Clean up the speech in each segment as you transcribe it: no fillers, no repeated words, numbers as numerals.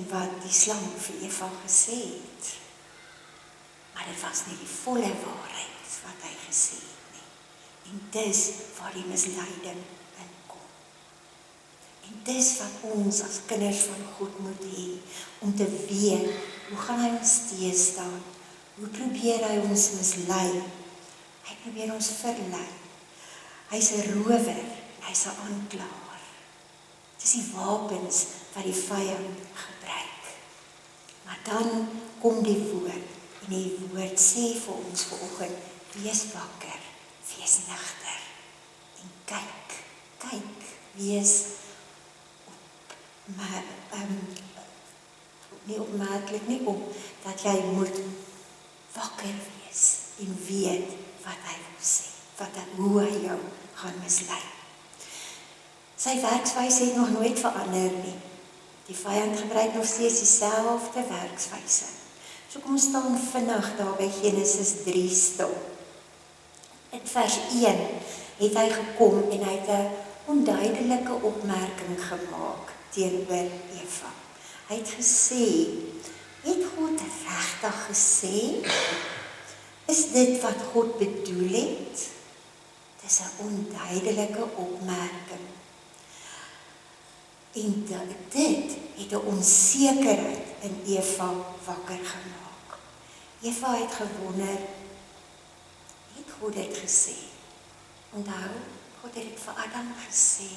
in wat die slang vir Eva gesê het. Maar dit was nie die volle waarheid wat hy gesê het nie. En dis waar die misleiding inkom. En dis wat ons as kinders van God moet hê, om te weet, hoe gaan hy ons teëstaan? Hoe probeer hy ons mislei? Hy probeer ons verlei. Hy's 'n rower, hy's 'n aanklaer. Dis die wapens wat die vyand gebruik. Maar dan kom die woord, en die woord sê vir ons vanoggend, wees wakker, wees nigter, en kyk, wees nie opmerklik nie op, dat jy moet wakker wees, en weet wat hy wil sê, hoe hy jou gaan mislei. Sy werkswyse het nog nooit verander nie. Die vyand gebruik nog steeds dieselfde werkswyse. So kom ons staan vinnig daar by Genesis 3 stil. In vers 1 het hy gekom en hy het 'n onduidelike opmerking gemaak teenoor Eva. Hy het gesê, het God regtig gesê? Is dit wat God bedoel het? Dis 'n onduidelike opmerking. En dit het 'n onsekerheid in Eva wakker gemaak. Eva het gewonder, het God dit gesê? Onthou, God het dit vir Adam gesê.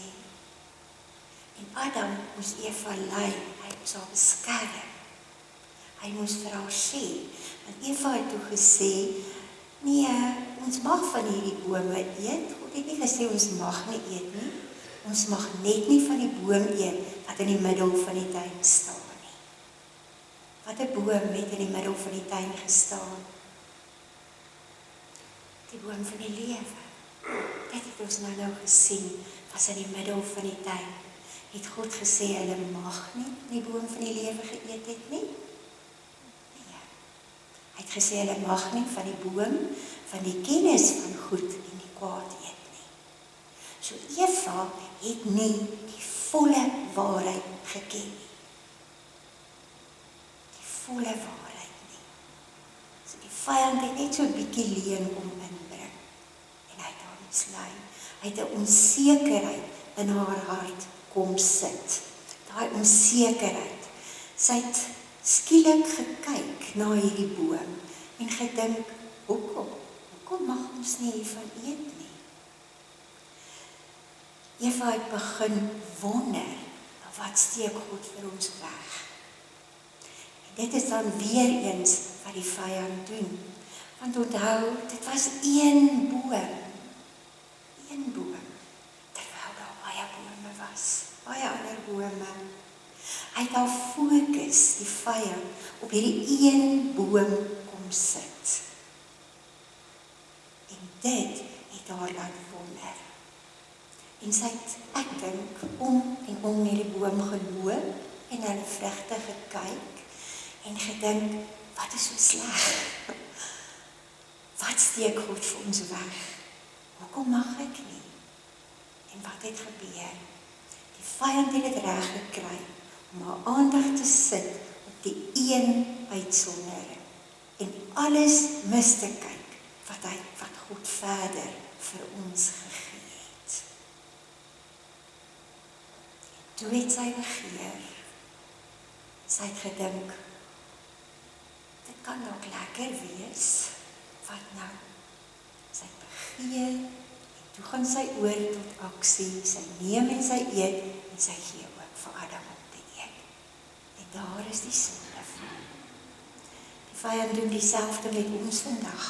En Adam moes Eva lei, hy moes haar beskerm. Hy moes vir haar sê, want Eva het toe gesê, nee, ons mag van hierdie bome eet. God het nie gesê ons mag nie eet nie. Ons mag net nie van die boom eet wat in die middel van die tuin staan nie. Wat 'n boom het in die middel van die tuin gestaan? Die boom van die lewe. Dit het ons nou gesien, was in die middel van die tuin. Het God gesê, hulle mag nie die boom van die lewe geëet het nie? Nee. Hy het gesê, hulle mag nie van die boom van die kennis van goed en die kwaad eet nie. So Eva het nie die volle waarheid geken nie. Die volle waarheid nie. So die vyand het net so 'n bietjie leuen kom inbring. En hy het haar mislei. Hy het 'n onsekerheid in haar hart kom sit. Daai onsekerheid. Sy het skielik gekyk na hierdie boom en gedink, hoekom mag ons nie hiervan eet nie? Eva het begin wonder, wat steek God vir ons weg? En dit is dan weer eens wat die vyand doen. Want onthou, dit was een boom. Terwyl daar baie bome was, baie ander bome. Hy het haar fokus, die vyand, op hierdie een boom kom sit. En dit het haar laat wonder. En sy het, ek dink, om en om hierdie boom geloop en na die vrugte gekyk en gedink, wat is so sleg? Wat steek God vir ons weg? Hoekom mag ek nie? En wat het gebeur? Die vyand het dit reg gekry om haar aandag te sit op die een uitsondering en alles mis te kyk wat God verder vir ons gegee het. Toe het sy begeer. Sy het gedink, dit kan dalk lekker wees. Wat nou? Sy het begeer en toe gaan sy oor tot aksie. Sy neem en sy eet en sy gee ook vir Adam om te eet. En daar is die sonde van. Die vyand doen dieselfde met ons vandag.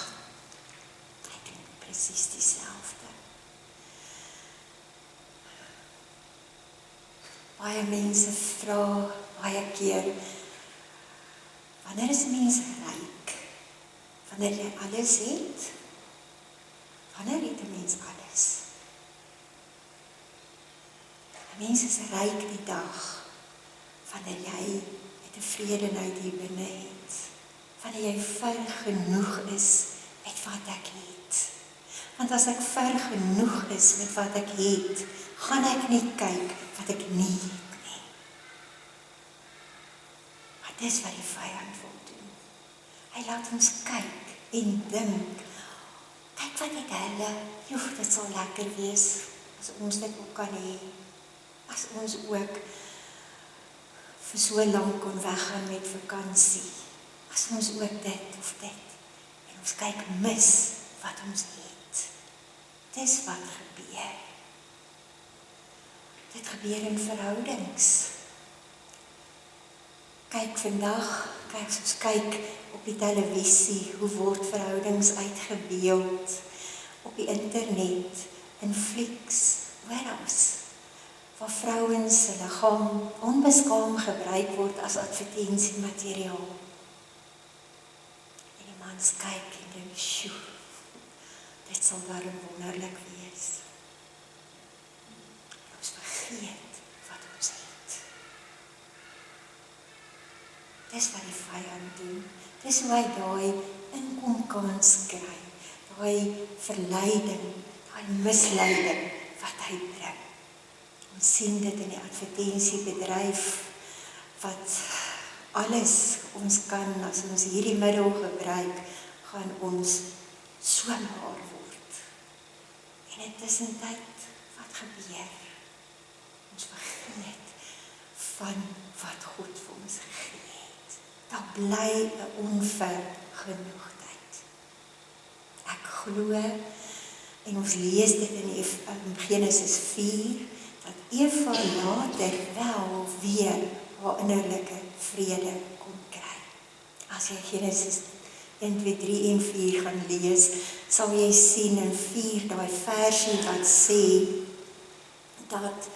Hy doen presies dieselfde. Baie mense vra baie keer, wanneer is 'n mens ryk? Wanneer jy alles het? Wanneer het 'n mens alles? 'n Mens is ryk die dag, wanneer jy met tevredenheid hier binne het. Wanneer jy ver genoeg is met wat ek het. Want as ek ver genoeg is met wat ek het, gaan ek nie kyk wat ek nie het nie. Dis wat die vyand wil doen. Hy laat ons kyk en dink, kyk wat het hulle, joh, dit sal lekker wees, as ons dit ook kan hê, as ons ook vir so lank kon weggaan met vakansie, as ons ook dit of dit, en ons kyk mis wat ons het. Dis wat gebeur. Dit gebeur in verhoudings. Kyk vandag, as ons kyk op die televisie, hoe word verhoudings uitgebeeld, op die internet, in flieks, oorals, waar vrouens se liggaam onbeskaam gebruik word as advertensiemateriaal. En die mans kyk en dink, sjoe, dit sal daarom wonderlik wees. Ons vergeet wat ons het. Dis wat die vyand doen. Dis hoe hy daai inkomkans kry, daai verleiding, daai misleiding wat hy bring. Ons sien dit in die advertensiebedryf, wat alles ons kan, as ons hierdie middel gebruik, gaan ons so maar word. En intussen tyd, wat gebeur? Ons vergeet van wat God vir ons gegee het. Daar bly 'n onvergenoegdheid. Ek glo, en ons lees dit in Genesis 4, dat Eva later wel weer haar innerlike vrede kon kry. As jy Genesis 1, 2, 3 en 4 gaan lees, sal jy sien in 4 daai versie wat sê, dat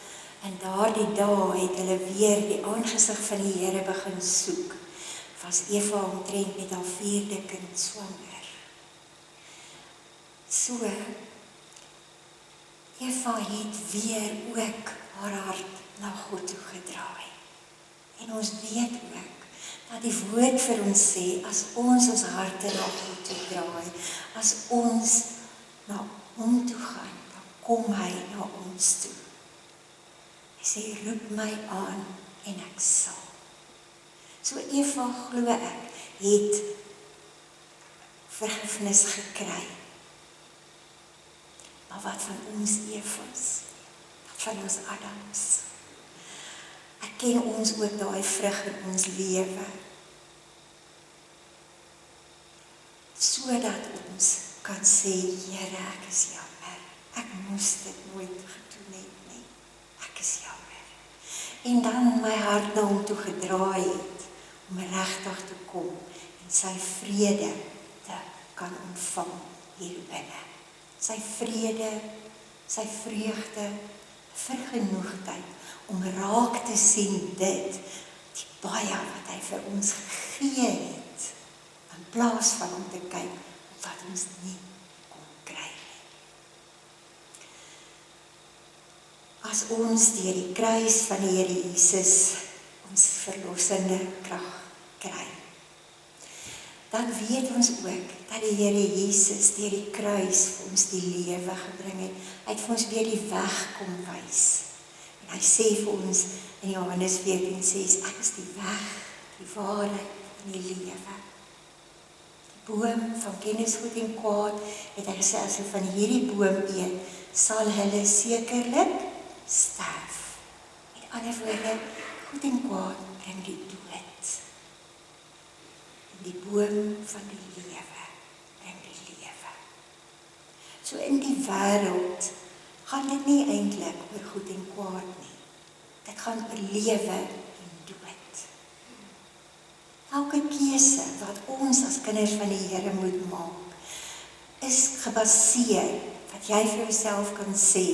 in daardie dae het hulle weer die aangesig van die Here begin soek. Was Eva omtrent met haar 4de kind swanger. So, Eva het weer ook haar hart na God toe gedraai. En ons weet ook, dat die woord vir ons sê, as ons harte na God toe draai, as ons na hom toe gaan, dan kom hy na ons toe. Hy sê, roep my aan en ek sal. So Eva, glo ek, het vergifnis gekry. Maar wat van ons Evas? Wat van ons Adams? Ek ken ons ook daai vrug in ons lewe. Sodat ons kan sê, Here, ek is jammer. Ek moes dit nooit gedoen het nie. Ek is jammer. En dan my hart na hom toe gedraai het, om regtig te kom en sy vrede te kan ontvang hier binne. Sy vrede, sy vreugde, vergenoegdheid, om raak te sien dit, die baie wat hy vir ons gegee het, in plaas van om te kyk wat ons nie kon kry nie. As ons deur die kruis van die Here Jesus ons verlossende krag kry, dan weet ons ook dat die Here Jesus deur die kruis vir ons die lewe gebring het. Hy het vir ons weer die weg kom wys. En hy sê vir ons in Johannes 14:6, ek is die weg, die waarheid en die lewe. Die boom van kennis goed en kwaad, het hy gesê, as hulle van hierdie boom eet, sal hulle sekerlik sterf. Met ander woorde, goed en kwaad bring die dood. En die boom van die lewe bring die lewe. So in die wêreld gaan dit nie eintlik oor goed en kwaad nie. Dit gaan oor lewe en dood. Elke keuse wat ons as kinders van die Here moet maak, is gebaseer wat jy vir jouself kan sê,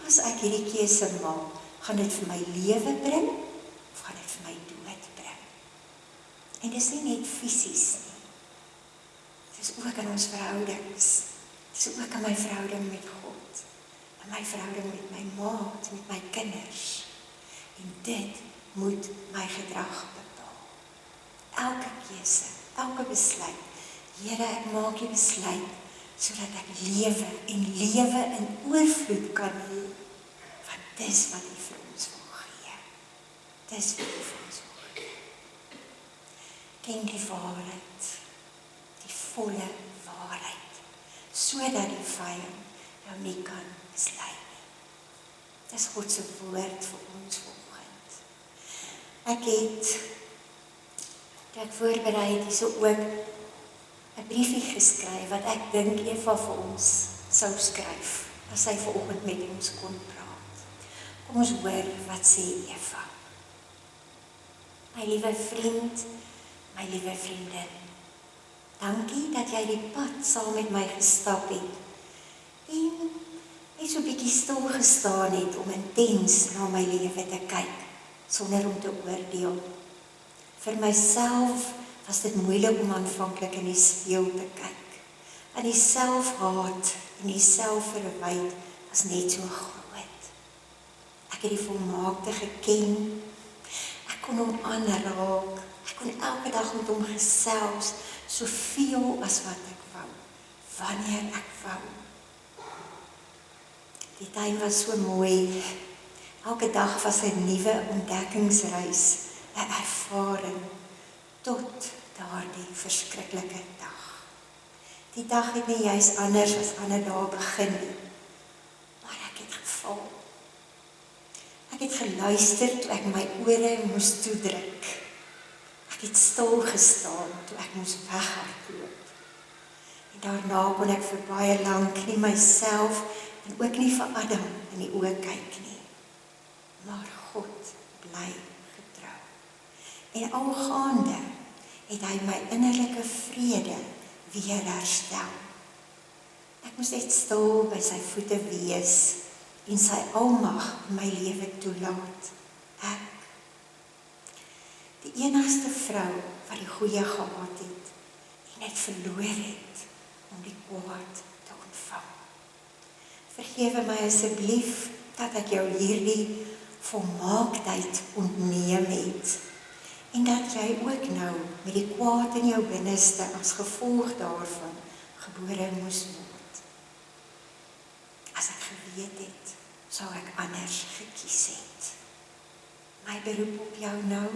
as ek hierdie keuse maak, gaan dit vir my lewe bring of gaan dit vir my dood bring? En dis nie net fisies nie. Dis ook in ons verhoudings. Dis ook in my verhouding met God. In my verhouding met my maat, met my kinders. En dit moet my gedrag bepaal. Elke keuse, elke besluit. Here, ek maak die besluit sodat ek lewe en lewe in oorvloed kan hê. Want dis wat hy vir ons wil gee. Dis wat hy vir ons wil gee. ken die waarheid, die volle waarheid, sodat die vyand jou nie kan mislei nie. Dis God se woord vir ons vanoggend. Ek het, toe ek voorberei het, hierso ook 'n briefie geskryf, wat ek dink Eva vir ons sou skryf, as sy vanoggend met ons kon praat. Kom ons hoor wat sê Eva. My liewe vriend, my liewe vriendin, dankie dat jy die pad saam met my gestap het en net so 'n bietjie stil gestaan het om intens na my lewe te kyk, sonder om te oordeel. Vir myself was dit moeilik om aanvanklik in die spieël te kyk. En die selfhaat en die selfverwyte was net so groot. Ek het die volmaakte geken. Ek kon hom aanraak. Ek kon elke dag met hom gesels, soveel as wat ek wou, wanneer ek wou. Die tyd was so mooi. Elke dag was 'n nuwe ontdekkingsreis, 'n ervaring, tot daardie verskriklike dag. Die dag het nie juist anders as ander dae begin nie, maar ek het geval. Ek het geluister toe ek my ore moes toedruk. Ek het stil gestaan toe ek moes weghardloop. En daarna kon ek vir baie lank nie myself en ook nie vir Adam in die oë kyk nie. Maar God bly getrou. En algaande het hy my innerlike vrede weer herstel. Ek moes net stil by sy voete wees en sy almag in my lewe toelaat. Ek, die enigste vrou wat die goeie gehad het en net verloor het om die kwaad te ontvang. Vergewe my asseblief dat ek jou hierdie volmaaktheid ontneem het en dat jy ook nou met die kwaad in jou binneste as gevolg daarvan gebore moes word. As ek geweet het, sou ek anders gekies het. My beroep op jou nou,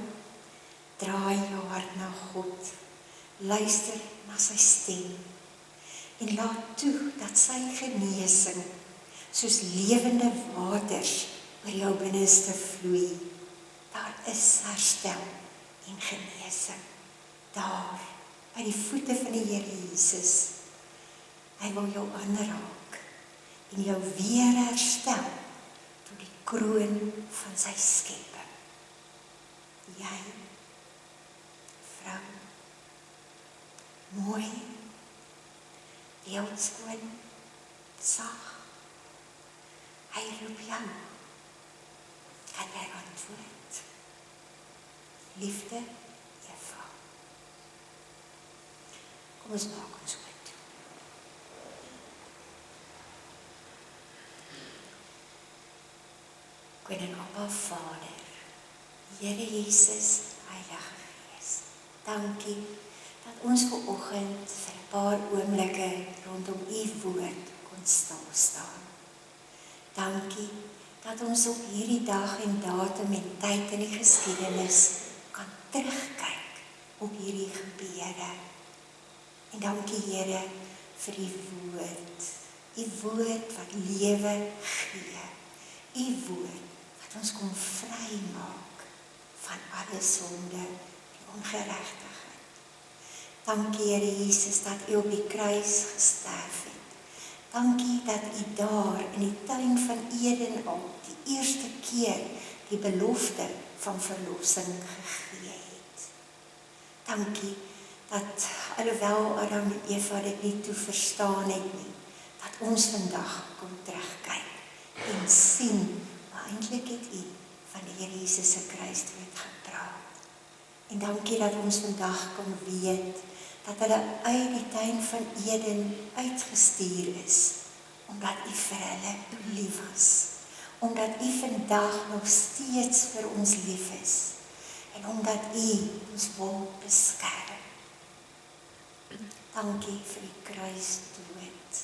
draai jou hart na God, luister na sy stem en laat toe dat sy genesing soos lewende waters oor jou binneste vloei. Daar is herstel en genesing, daar, by die voete van die Here Jesus. Hy wil jou aanraak en jou weer herstel tot die kroon van sy skepping. Jy, vrou, mooi, beeldskoon, sag, hy roep jou. Kan jy antwoord? Liefde, Eva. Kom ons maak ons oop toe. Koning Abba Vader, Here Jesus, Heilige Gees, dankie dat ons vanoggend vir 'n paar oomblikke rondom u woord kon stil staan. Dankie dat ons op hierdie dag en datum en tyd in die geskiedenis kan terugkyk op hierdie gebeure. En dankie Here vir u woord wat lewe gee, u woord wat ons kom vrymaak van alle sonde en ongeregtigheid. Dankie Here Jesus dat u op die kruis gesterf het. Dankie dat u daar in die tuin van Eden al die eerste keer die belofte van verlossing gegee het. Dankie dat alhoewel Adam en Eva dit nie toe verstaan het nie, dat ons vandag kon terugkyk en sien, maar eintlik het u van die Here Jesus se kruisdood gepraat. En dankie dat ons vandag kan weet dat hulle uit die tuin van Eden uitgestuur is, omdat u vir hulle lief was, omdat u vandag nog steeds vir ons lief is, en omdat u ons wil beskerm. Dankie vir die kruisdood.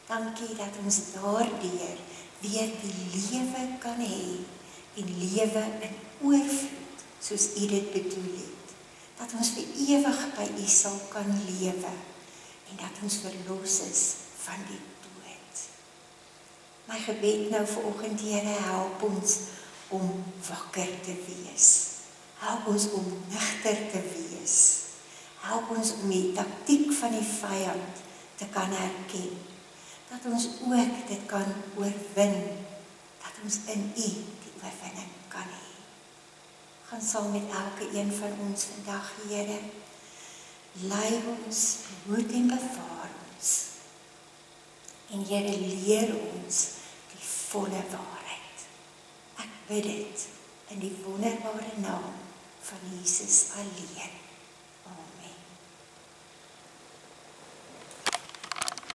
Dankie dat ons daardeur weer die lewe kan hê, en lewe in oorvloed, soos u dit bedoel het. dat ons vir ewig by U sal kan lewe en dat ons verlos is van die dood. My gebed nou vanoggend, Here, help ons om wakker te wees. Help ons om nugter te wees. Help ons om die taktiek van die vyand te kan herken. Dat ons ook dit kan oorwin. Dat ons in U die oorwinning kan hê. Gaan saam met elke een van ons vandag, Here. Lei ons, behoed en bewaar ons. En Here, leer ons die volle waarheid. Ek bid dit in die wonderbare naam van Jesus alleen. Amen.